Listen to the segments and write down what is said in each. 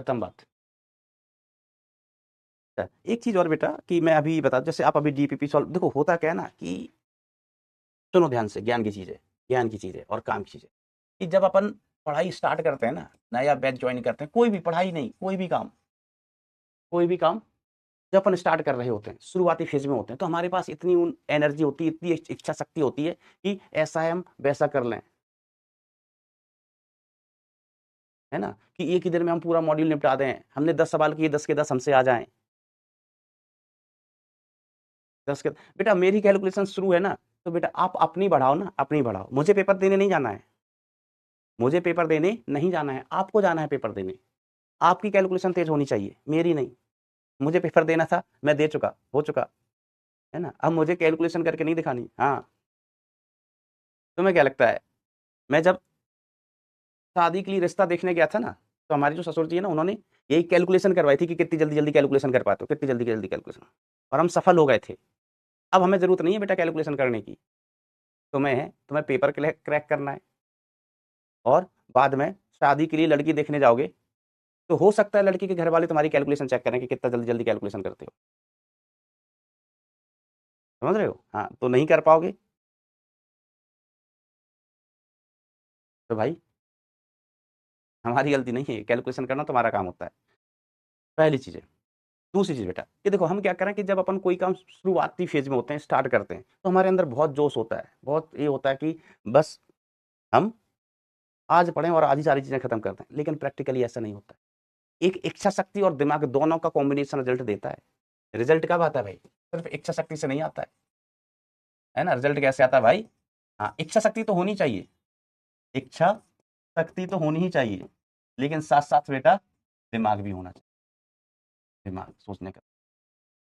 खत्म बात। एक चीज और बेटा कि मैं अभी बता, जैसे आप अभी डीपीपी सॉल्व, देखो होता क्या है ना कि सुनो ध्यान से, ज्ञान की चीज है, ज्ञान की चीज है और काम की चीज है कि जब अपन पढ़ाई स्टार्ट करते हैं ना, नया बैच ज्वाइन करते हैं, कोई भी पढ़ाई नहीं, कोई भी काम जब अपन स्टार्ट कर रहे होते हैं, शुरुआती फेज में होते हैं, तो हमारे पास इतनी एनर्जी होती है, इतनी इच्छा शक्ति होती है कि ऐसा है हम वैसा कर लें, है ना, कि एक ही दिन में हम पूरा मॉड्यूल निपटा दें, हमने 10 सवाल किए, 10 के 10 हमसे आ जाएं, 10 के बेटा मेरी कैलकुलेशन शुरू है ना, तो बेटा आप अपनी बढ़ाओ ना, अपनी बढ़ाओ, मुझे पेपर देने नहीं जाना है, मुझे पेपर देने नहीं जाना है, आपको जाना है पेपर देने, आपकी कैलकुलेशन तेज होनी चाहिए, मेरी नहीं। मुझे पेपर देना था, मैं दे चुका, हो चुका, है ना, अब मुझे कैलकुलेशन करके नहीं दिखानी। हाँ, तुम्हें क्या लगता है, मैं जब शादी के लिए रिश्ता देखने गया था ना, तो हमारी जो ससुर जी है ना, उन्होंने यही कैलकुलेशन करवाई थी कि कितनी जल्दी जल्दी कैलकुलेशन कर पाते हो, कितनी जल्दी जल्दी कैलकुलेशन, और हम सफल हो गए थे। अब हमें जरूरत नहीं है बेटा कैलकुलेशन करने की, तुम्हें पेपर क्रैक करना है, और बाद में शादी के लिए लड़की देखने जाओगे, तो हो सकता है लड़की के घर वाले तुम्हारी कैलकुलेशन चेक करें कि कितना जल्दी जल्दी कैलकुलेशन करते हो, समझ रहे हो, हाँ, तो नहीं कर पाओगे, तो भाई हमारी गलती नहीं है, कैलकुलेशन करना तुम्हारा काम होता है, पहली चीज है। दूसरी चीज बेटा कि देखो हम क्या करें कि जब अपन कोई काम शुरुआती फेज में होते हैं, स्टार्ट करते हैं, तो हमारे अंदर बहुत जोश होता है, बहुत ये होता है कि बस हम आज पढ़ें और आज ही सारी चीजें खत्म करते हैं, लेकिन प्रैक्टिकली ऐसा नहीं होता है। एक इच्छा शक्ति और दिमाग दोनों का कॉम्बिनेशन रिजल्ट देता है। रिजल्ट कब आता है भाई, सिर्फ इच्छा शक्ति से नहीं आता है ना, रिजल्ट कैसे आता है भाई, हाँ, इच्छा शक्ति तो होनी चाहिए, इच्छा शक्ति तो होनी ही चाहिए, लेकिन साथ साथ बेटा दिमाग भी होना चाहिए, दिमाग सोचने का।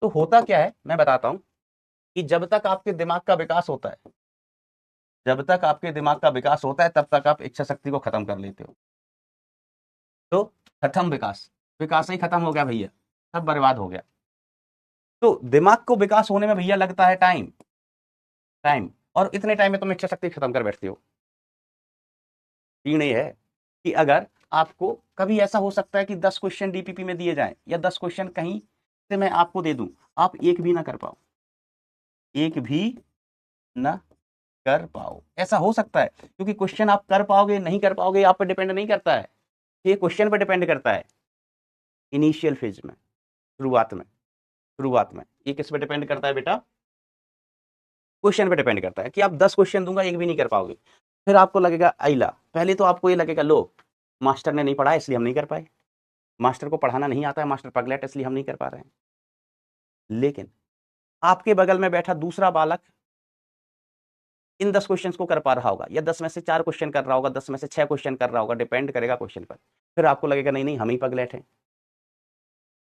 तो होता क्या है मैं बताता हूं कि जब तक आपके दिमाग का विकास होता है, जब तक आपके दिमाग का विकास होता है, तब तक आप इच्छा शक्ति को खत्म कर लेते हो, तो खत्म विकास, विकास ही खत्म हो गया भैया, सब बर्बाद हो गया। तो दिमाग को विकास होने में भैया लगता है टाइम, टाइम, और इतने टाइम में तुम इच्छा शक्ति खत्म कर बैठते हो। तीन ये है कि अगर आपको कभी ऐसा हो सकता है कि 10 क्वेश्चन डीपीपी में दिए जाएं, या 10 क्वेश्चन कहीं से मैं आपको दे दूं, आप एक भी ना कर पाओ, एक भी ना कर पाओ, ऐसा हो सकता है, क्योंकि क्वेश्चन आप कर पाओगे नहीं कर पाओगे आप पे डिपेंड नहीं करता है, ये क्वेश्चन पे डिपेंड करता है, इनिशियल फेज में, शुरुआत में, शुरुआत में ये किस पे डिपेंड करता है बेटा, क्वेश्चन पे डिपेंड करता है कि आप 10 क्वेश्चन दूंगा एक भी नहीं कर पाओगे, फिर आपको लगेगा आइला, पहले तो आपको ये लगेगा लो मास्टर ने नहीं पढ़ा इसलिए हम नहीं कर पाए, मास्टर को पढ़ाना नहीं आता है, मास्टर पगलेट इसलिए हम नहीं कर पा रहे हैं। लेकिन आपके बगल में बैठा दूसरा बालक इन 10 क्वेश्चंस को कर पा रहा होगा, या 10 में से 4 क्वेश्चन कर रहा होगा, 10 में से 6 क्वेश्चन कर रहा होगा, डिपेंड करेगा क्वेश्चन पर, फिर आपको लगेगा नहीं नहीं हम ही पगलेट हैं,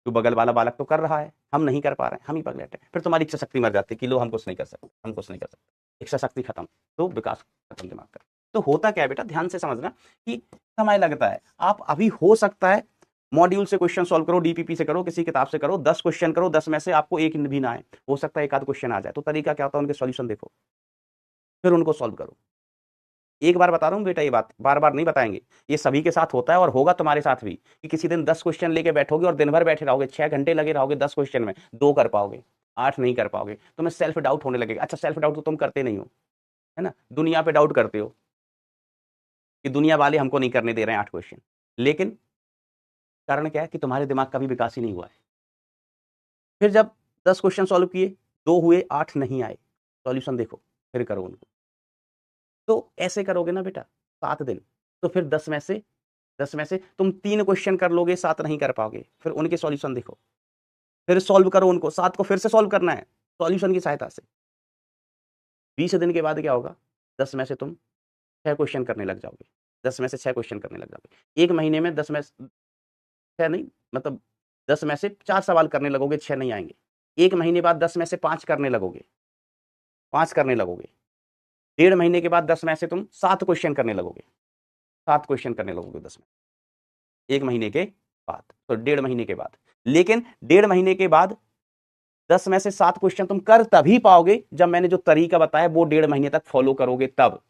तो बगल वाला बालक तो कर रहा है, हम नहीं कर पा रहे हैं, हम ही पगलेट हैं, फिर तुम्हारी इच्छा शक्ति मर जाती है कि लो हम कुछ नहीं कर सकते, हम कुछ नहीं कर सकते, इच्छा शक्ति खत्म, तो विकास खत्म दिमाग का। तो होता क्या है बेटा, ध्यान से समझना कि समय लगता है, आप अभी हो सकता है मॉड्यूल से क्वेश्चन सॉल्व करो, डीपीपी से करो, किसी किताब से करो, 10 क्वेश्चन करो, 10 में से आपको एक भी ना आए, हो सकता है एक आध क्वेश्चन आ जाए, तो तरीका क्या होता है, उनके सॉल्यूशन देखो, फिर उनको सॉल्व करो। एक बार बता रहा हूँ बेटा, ये बात बार बार नहीं बताएंगे, ये सभी के साथ होता है और होगा तुम्हारे साथ भी, कि किसी दिन 10 क्वेश्चन लेके बैठोगे और दिन भर बैठे रहोगे, 6 घंटे लगे रहोगे, 10 क्वेश्चन में 2 कर पाओगे, 8 नहीं कर पाओगे, तुम्हें सेल्फ डाउट होने लगेगा। अच्छा सेल्फ डाउट तो तुम करते नहीं हो, है ना, दुनिया पे डाउट करते हो कि दुनिया वाले हमको नहीं करने दे रहे हैं 8 क्वेश्चन, लेकिन कारण क्या है कि तुम्हारे दिमाग का भी विकास ही नहीं हुआ है। फिर जब 10 क्वेश्चन सॉल्व किए, 2 हुए, 8 नहीं आए, सॉल्यूशन देखो, फिर करो उनको, तो ऐसे करोगे ना बेटा 7 दिन, तो फिर 10 में से तुम 3 क्वेश्चन कर लोगे, 7 नहीं कर पाओगे, फिर उनके सॉल्यूशन देखो, फिर सॉल्व करो उनको, 7 को फिर से सॉल्व करना है सॉल्यूशन की सहायता से। 20 दिन के बाद क्या होगा, 10 में से तुम 6 क्वेश्चन करने लग जाओगे, 10 में से 6 क्वेश्चन करने लग जाओगे, एक महीने में 10 में 6 नहीं, मतलब 10 में से 4 सवाल करने लगोगे, 6 नहीं आएंगे, एक महीने बाद 10 में से 5 करने लगोगे, 5 करने लगोगे, 1.5 महीने के बाद 10 में से तुम 7 क्वेश्चन करने लगोगे, 7 क्वेश्चन करने लगोगे 10 में, 1 महीने के बाद, तो 1.5 महीने के बाद। लेकिन 1.5 महीने के बाद 10 में से 7 क्वेश्चन तुम कर तभी पाओगे जब मैंने जो तरीका बताया वो 1.5 महीने तक फॉलो करोगे, तब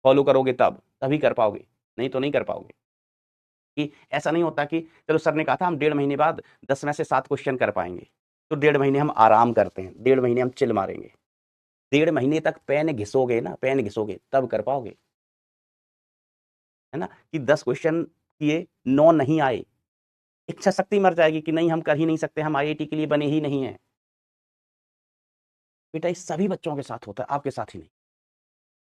फॉलो करोगे, तब तभी कर पाओगे, नहीं तो नहीं कर पाओगे। कि ऐसा नहीं होता कि चलो सर ने कहा था हम 1.5 महीने बाद 10 में से 7 क्वेश्चन कर पाएंगे, तो 1.5 महीने हम आराम करते हैं, 1.5 महीने हम चिल मारेंगे। 1.5 महीने तक पेन घिसोगे ना, पेन घिसोगे तब कर पाओगे, है ना? कि 10 क्वेश्चन किए, 9 नहीं आए, इच्छा शक्ति मर जाएगी कि नहीं हम कर ही नहीं सकते, हम आईआईटी के लिए बने ही नहीं हैं। बेटा ये सभी बच्चों के साथ होता है, आपके साथ ही नहीं।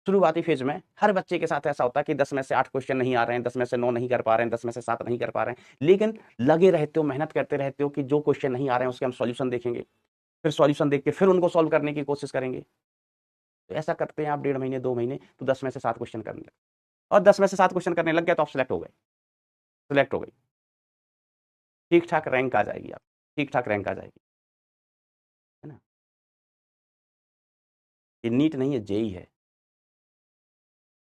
शुरुआती फेज में हर बच्चे के साथ ऐसा होता है कि 10 में से 8 क्वेश्चन नहीं आ रहे हैं, 10 में से 9 नहीं कर पा रहे हैं, 10 में से 7 नहीं कर पा रहे हैं, लेकिन लगे रहते हो, मेहनत करते रहते हो कि जो क्वेश्चन नहीं आ रहे हैं उसके हम सॉल्यूशन देखेंगे, फिर सॉल्यूशन देख के फिर उनको सॉल्व करने की कोशिश करेंगे। तो ऐसा करते हैं आप 1.5 महीने 2 महीने, तो 10 में से 7 क्वेश्चन करने लगे, और 10 में से 7 क्वेश्चन करने लग गया तो आप सिलेक्ट हो गए, सिलेक्ट हो गई, ठीक ठाक रैंक आ जाएगी, आप ठीक ठाक रैंक आ जाएगी, है ना? ये नीट नहीं है, जेई है।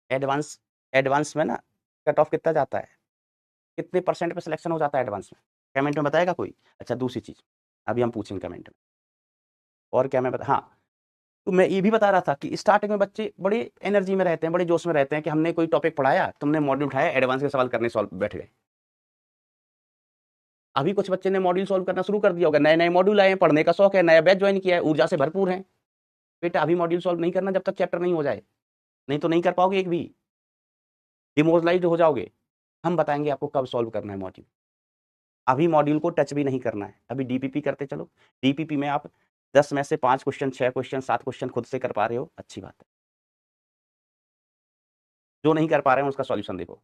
एडवांस एडवांस में ना कट ऑफ कितना जाता है, कितने परसेंट पे सिलेक्शन हो जाता है एडवांस में, कमेंट में बताएगा कोई? अच्छा दूसरी चीज अभी हम पूछेंगे कमेंट में, और क्या मैं बता, हाँ तो मैं ये भी बता रहा था कि स्टार्टिंग में बच्चे बड़े एनर्जी में रहते हैं, बड़े जोश में रहते हैं कि हमने कोई टॉपिक पढ़ाया, तुमने मॉड्यूल उठाया, एडवांस के सवाल करने सॉल्व बैठ गए। अभी कुछ बच्चे ने मॉड्यूल सॉल्व करना शुरू कर दिया होगा, नए नए मॉड्यूल आए हैं, पढ़ने का शौक है, नया बैच ज्वाइन किया है, ऊर्जा से भरपूर है। बेटा अभी मॉड्यूल सॉल्व नहीं करना जब तक चैप्टर नहीं हो जाए, नहीं तो नहीं कर पाओगे एक भी, डिमोरलाइज हो जाओगे। हम बताएंगे आपको कब सॉल्व करना है मॉड्यूल, अभी मॉड्यूल को टच भी नहीं करना है, अभी डीपीपी करते चलो। डीपीपी में आप 10 में से 5 क्वेश्चन, 6 क्वेश्चन, 7 क्वेश्चन खुद से कर पा रहे हो, अच्छी बात है। जो नहीं कर पा रहे हैं उसका सॉल्यूशन देखो,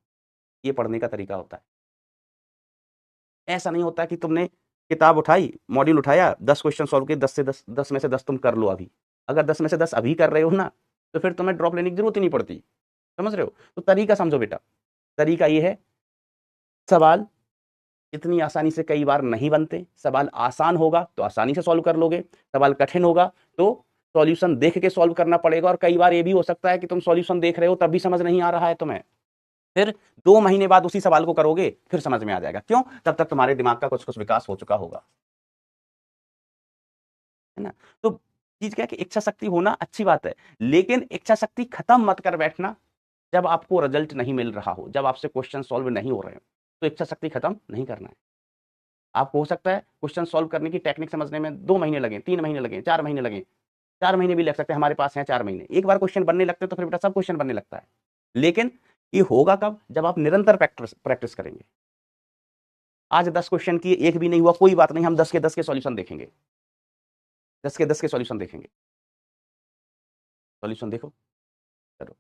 ये पढ़ने का तरीका होता है। ऐसा नहीं होता कि तुमने किताब उठाई, मॉड्यूल उठाया, 10 क्वेश्चन सॉल्व किए, 10 में से 10 तुम कर लो अभी। अगर 10 में से 10 अभी कर रहे हो ना, तो फिर तुम्हें ड्रॉप लेने की जरूरत ही नहीं पड़ती, समझ रहे हो? तो तरीका समझो बेटा, तरीका ये है, सवाल इतनी आसानी से कई बार नहीं बनते, सवाल आसान होगा तो आसानी से सॉल्व कर लोगे, सवाल कठिन होगा तो सॉल्यूशन देख के सॉल्व करना पड़ेगा, और कई बार ये भी हो सकता है कि तुम सॉल्यूशन देख रहे हो तब भी समझ नहीं आ रहा है तुम्हें, फिर 2 महीने बाद उसी सवाल को करोगे फिर समझ में आ जाएगा, क्यों? तब तक तुम्हारे दिमाग का कुछ कुछ विकास हो चुका होगा, है ना? तो चीज क्या है कि इच्छा शक्ति होना अच्छी बात है, लेकिन इच्छा शक्ति खत्म मत कर बैठना जब आपको रिजल्ट नहीं मिल रहा हो, जब आपसे क्वेश्चन सॉल्व नहीं हो रहे हो, तो इच्छा शक्ति खत्म नहीं करना है। आपको हो सकता है क्वेश्चन सॉल्व करने की टेक्निक समझने में 2 महीने लगे, 3 महीने लगे, 4 महीने लगे, 4 महीने भी लग सकते हैं, हमारे पास हैं 4 महीने। एक बार क्वेश्चन बनने लगते हैं तो फिर बेटा सब क्वेश्चन बनने लगता है, लेकिन ये होगा कब? जब आप निरंतर प्रैक्टिस करेंगे। आज 10 क्वेश्चन किए, एक भी नहीं हुआ, कोई बात नहीं, हम 10 के 10 के सॉल्यूशन देखेंगे, 10 के 10 के सॉल्यूशन देखेंगे, सॉल्यूशन देखो, चलो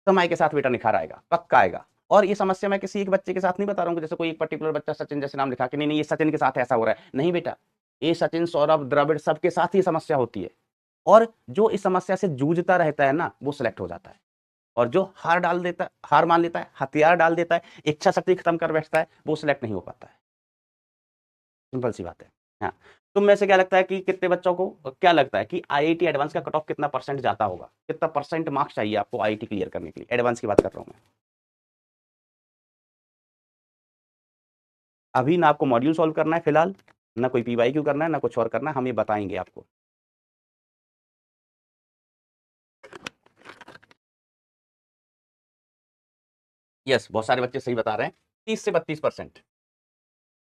समय के साथ बेटा निखार आएगा, पक्का आएगा। और ये समस्या मैं किसी एक बच्चे के साथ नहीं बता रहा हूँ, जैसे कोई एक पर्टिकुलर बच्चा सचिन जैसे नाम लिखा कि नहीं नहीं ये सचिन के साथ ऐसा हो रहा है, नहीं बेटा, ये सचिन, सौरभ, द्रविड़ सबके साथ ही समस्या होती है, और जो इस समस्या से जूझता रहता है ना वो सिलेक्ट हो जाता है, और जो हार डाल देता है, हार मान लेता है, हथियार डाल देता है, इच्छा शक्ति खत्म कर बैठता है, वो सिलेक्ट नहीं हो पाता है, सिंपल सी बात है। हाँ, तुम में से क्या लगता है कि कितने बच्चों को क्या लगता है कि आईआईटी एडवांस का कट ऑफ कितना परसेंट जाता होगा, कितना परसेंट मार्क्स चाहिए आपको आईआईटी क्लियर करने के लिए? एडवांस की बात कर रहा हूं मैं। अभी ना आपको मॉड्यूल सॉल्व करना है फिलहाल, ना कोई पीवाईक्यू करना है, ना कुछ और करना है, हम ये बताएंगे आपको। यस, बहुत सारे बच्चे सही बता रहे हैं, 30 से 32%,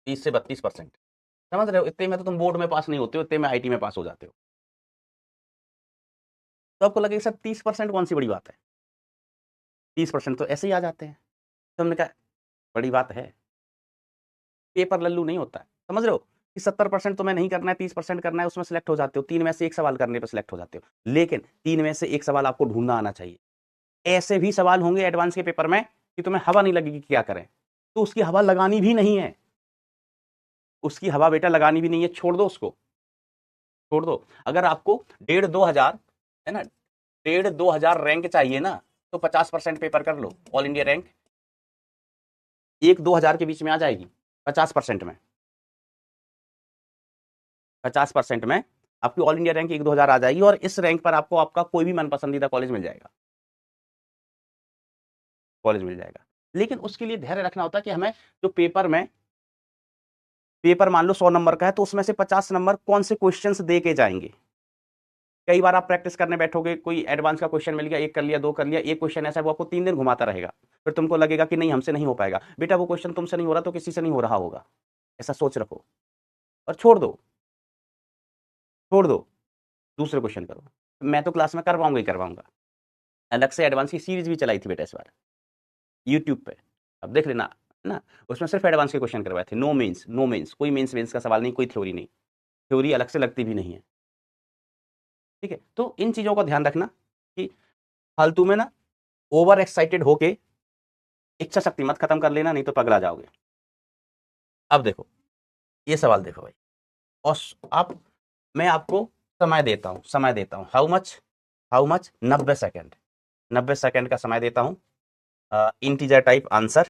30 से 32%, समझ रहे हो? इतने में तो तुम बोर्ड में पास नहीं होते हो, इतने में आईटी में पास हो जाते हो। तो आपको लगेगा सर 30% कौन सी बड़ी बात है, 30% तो ऐसे ही आ जाते हैं। तो हमने कहा बड़ी बात है, पेपर लल्लू नहीं होता है, समझ रहे हो? कि 70% तुम्हें नहीं करना है, 30% करना है, उसमें सिलेक्ट हो जाते हो, 3 में से 1 सवाल करने पर सिलेक्ट हो जाते हो, लेकिन 3 में से 1 सवाल आपको ढूंढना आना चाहिए। ऐसे भी सवाल होंगे एडवांस के पेपर में कि तुम्हें हवा नहीं लगेगी, क्या करें? तो उसकी हवा लगानी भी नहीं है, उसकी हवा बेटा लगानी भी नहीं है, छोड़ दो उसको, छोड़ दो। अगर आपको 1.5-2 हजार, है ना, 1.5-2 हजार रैंक चाहिए ना, तो 50% पेपर कर लो, ऑल इंडिया रैंक 1-2 हजार के बीच में आ जाएगी, 50% में, 50% में आपकी ऑल इंडिया रैंक 1-2 हजार आ जाएगी, और इस रैंक पर आपको आपका कोई भी मन पसंदीदा कॉलेज मिल जाएगा, कॉलेज मिल जाएगा। लेकिन उसके लिए धैर्य रखना होता है कि हमें जो पेपर मान लो 100 नंबर का है, तो उसमें से 50 नंबर कौन से क्वेश्चंस दे के जाएंगे, कई बार आप प्रैक्टिस करने बैठोगे, कोई एडवांस का क्वेश्चन मिल गया, 1 कर लिया, 2 कर लिया, एक क्वेश्चन ऐसा है वो आपको 3 दिन घुमाता रहेगा, फिर तुमको लगेगा कि नहीं हमसे नहीं हो पाएगा। बेटा वो क्वेश्चन तुमसे नहीं हो रहा तो किसी से नहीं हो रहा होगा, ऐसा सोच रखो और छोड़ दो, दूसरे क्वेश्चन करो। मैं तो क्लास में करवाऊंगा ही करवाऊंगा। अलग से एडवांस की सीरीज भी चलाई थी बेटा इस बार यूट्यूब पे, अब देख लेना ना। उसमें सिर्फ एडवांस के क्वेश्चन करवाए थे, नो मेंस, कोई मेंस का सवाल नहीं, कोई थ्योरी नहीं, थ्योरी अलग से लगती भी नहीं है। ठीक है, तो इन चीजों का ध्यान रखना कि फालतू में ना ओवर एक्साइटेड होके इच्छा शक्ति मत खत्म कर लेना, नहीं तो पगला जाओगे। अब देखो ये सवाल देखो भाई, और अब मैं आपको समय देता हूं, हाउ मच 90 सेकेंड, 90 सेकेंड का समय देता हूं। Integer type answer,